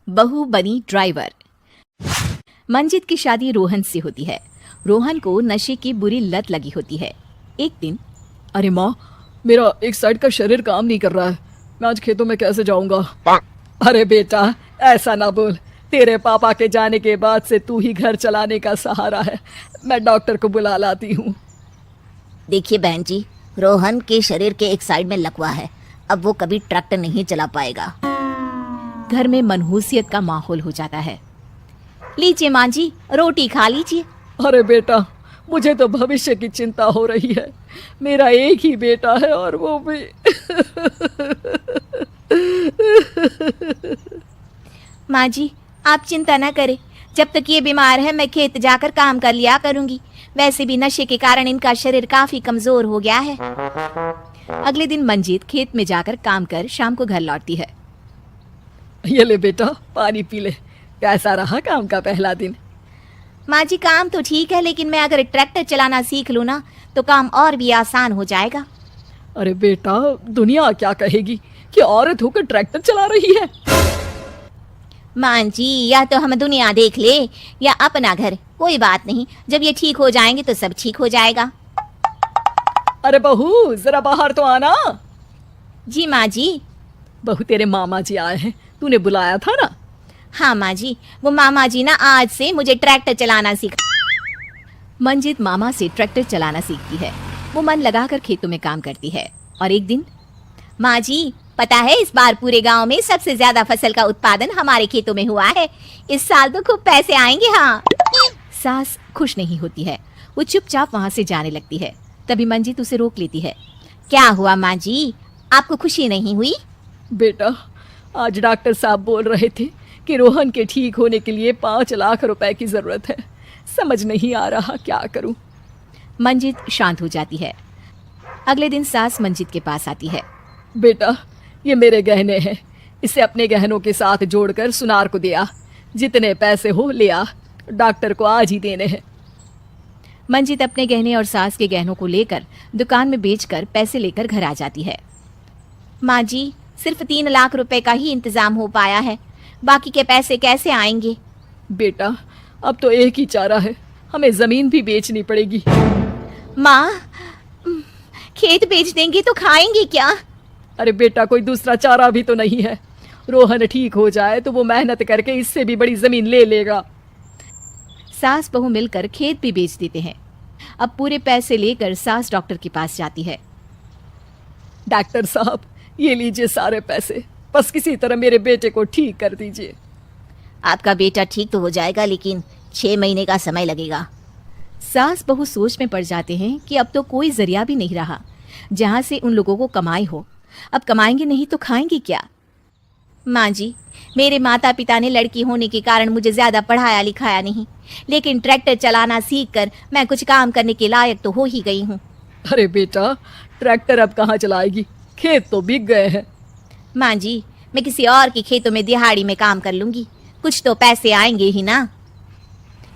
बहू बनी ड्राइवर। मंजित की शादी रोहन से होती है। रोहन को नशे की बुरी लत लगी होती है। एक दिन, अरे माँ, मेरा एक साइड का शरीर काम नहीं कर रहा है। मैं आज खेतों में कैसे जाऊंगा? अरे बेटा, ऐसा ना बोल। तेरे पापा के जाने के बाद से तू ही घर चलाने का सहारा है। मैं डॉक्टर को बुला लाती हूँ। देखिए बहन जी, रोहन के शरीर के एक साइड में लकवा है। अब वो कभी ट्रैक्टर नहीं चला पाएगा। घर में मनहूसियत का माहौल हो जाता है। लीजिए माँ जी, रोटी खा लीजिए। अरे बेटा, मुझे तो भविष्य की चिंता हो रही है। मेरा एक ही बेटा है और वो भी माँ जी, आप चिंता ना करें। जब तक ये बीमार है मैं खेत जाकर काम कर लिया करूंगी। वैसे भी नशे के कारण इनका शरीर काफी कमजोर हो गया है। अगले दिन मंजीत खेत में जाकर काम कर शाम को घर लौटती है। ये ले बेटा, पानी पी ले। कैसा रहा काम का पहला दिन? माँ जी, काम तो ठीक है, लेकिन मैं अगर ट्रैक्टर चलाना सीख लूँ ना तो काम और भी आसान हो जाएगा। अरे बेटा, दुनिया क्या कहेगी कि औरत होकर ट्रैक्टर चला रही है। माँ जी, या तो हम दुनिया देख ले या अपना घर, कोई बात नहीं। जब ये ठीक हो जाएंगे तो सब ठीक हो जाएगा। अरे बहू, जरा बाहर तो आना। जी माँ जी। बहू, तेरे मामा जी आए हैं, तूने बुलाया था ना? हाँ माँ जी, वो मामा जी ना आज से मुझे ट्रैक्टर चलाना सीखा। मंजित मामा से ट्रैक्टर चलाना सीखती है। वो मन लगाकर खेतों में काम करती है। और एक दिन, माँ जी, पता है इस बार पूरे गांव में सबसे ज्यादा फसल का उत्पादन हमारे खेतों में हुआ है। इस साल तो खूब पैसे आएंगे। हाँ। सास खुश नहीं होती है। वो चुपचाप वहाँ से जाने लगती है। तभी मंजित उसे रोक लेती है। क्या हुआ माँ जी, आपको खुशी नहीं हुई? बेटा, आज डॉक्टर साहब बोल रहे थे कि रोहन के ठीक होने के लिए 5 लाख रुपए की जरूरत है। समझ नहीं आ रहा क्या करूं। मंजित शांत हो जाती है। अगले दिन सास मंजित के पास आती है। बेटा, ये मेरे गहने हैं। इसे अपने गहनों के साथ जोड़कर सुनार को दिया। जितने पैसे हो ले आ, डॉक्टर को आज ही देने हैं। मंजित अपने गहने और सास के गहनों को लेकर दुकान में बेचकर पैसे लेकर घर आ जाती है। माँ जी, सिर्फ 3 लाख रुपए का ही इंतजाम हो पाया है। बाकी के पैसे कैसे आएंगे? बेटा, अब तो एक ही चारा है, हमें जमीन भी बेचनी पड़ेगी। माँ, खेत बेच देंगे तो खाएंगे क्या? अरे बेटा, कोई दूसरा चारा भी तो नहीं है। रोहन ठीक हो जाए तो वो मेहनत करके इससे भी बड़ी जमीन ले लेगा। सास बहू मिलकर खेत भी बेच देते हैं। अब पूरे पैसे लेकर सास डॉक्टर के पास जाती है। डॉक्टर साहब, ये लीजिए सारे पैसे। बस किसी तरह मेरे बेटे को ठीक कर दीजिए। आपका बेटा ठीक तो हो जाएगा, लेकिन 6 महीने का समय लगेगा। सास बहू सोच में पड़ जाते हैं कि अब तो कोई जरिया भी नहीं रहा जहां से उन लोगों को कमाई हो। अब कमाएंगे नहीं तो खाएंगे क्या? माँ जी, मेरे माता पिता ने लड़की होने के कारण मुझे ज्यादा पढ़ाया लिखाया नहीं, लेकिन ट्रैक्टर चलाना सीखकर मैं कुछ काम करने के लायक तो हो ही गई हूँ। अरे बेटा, ट्रैक्टर अब कहाँ चलाएगी? खेत तो बिक गए हैं। माँ जी, मैं किसी और के खेतों में दिहाड़ी में काम कर लूंगी, कुछ तो पैसे आएंगे ही ना।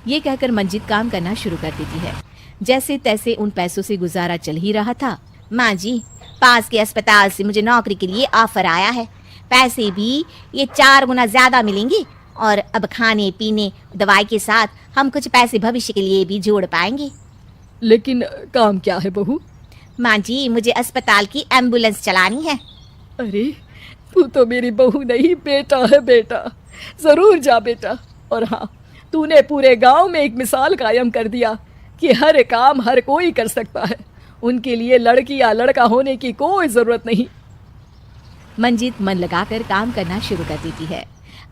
ये कहकर मंजित काम करना शुरू कर देती है। जैसे तैसे उन पैसों से गुजारा चल ही रहा था। माँ जी, पास के अस्पताल से मुझे नौकरी के लिए ऑफर आया है। पैसे भी ये 4 गुना ज्यादा मिलेंगे और अब खाने पीने दवाई के साथ हम कुछ पैसे भविष्य के लिए भी जोड़ पाएंगे। लेकिन काम क्या है बहू? माँ जी, मुझे अस्पताल की एम्बुलेंस चलानी है। अरे, तू तो मेरी बहू नहीं, बेटा है बेटा। जरूर जा बेटा। और हाँ, तूने पूरे गांव में एक मिसाल कायम कर दिया कि हर काम हर कोई कर सकता है। उनके लिए लड़की या लड़का होने की कोई जरूरत नहीं। मंजित मन लगाकर काम करना शुरू कर देती है।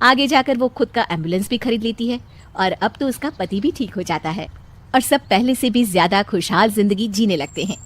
आगे जाकर वो खुद का एम्बुलेंस भी खरीद लेती है और अब तो उसका पति भी ठीक हो जाता है और सब पहले से भी ज्यादा खुशहाल जिंदगी जीने लगते हैं।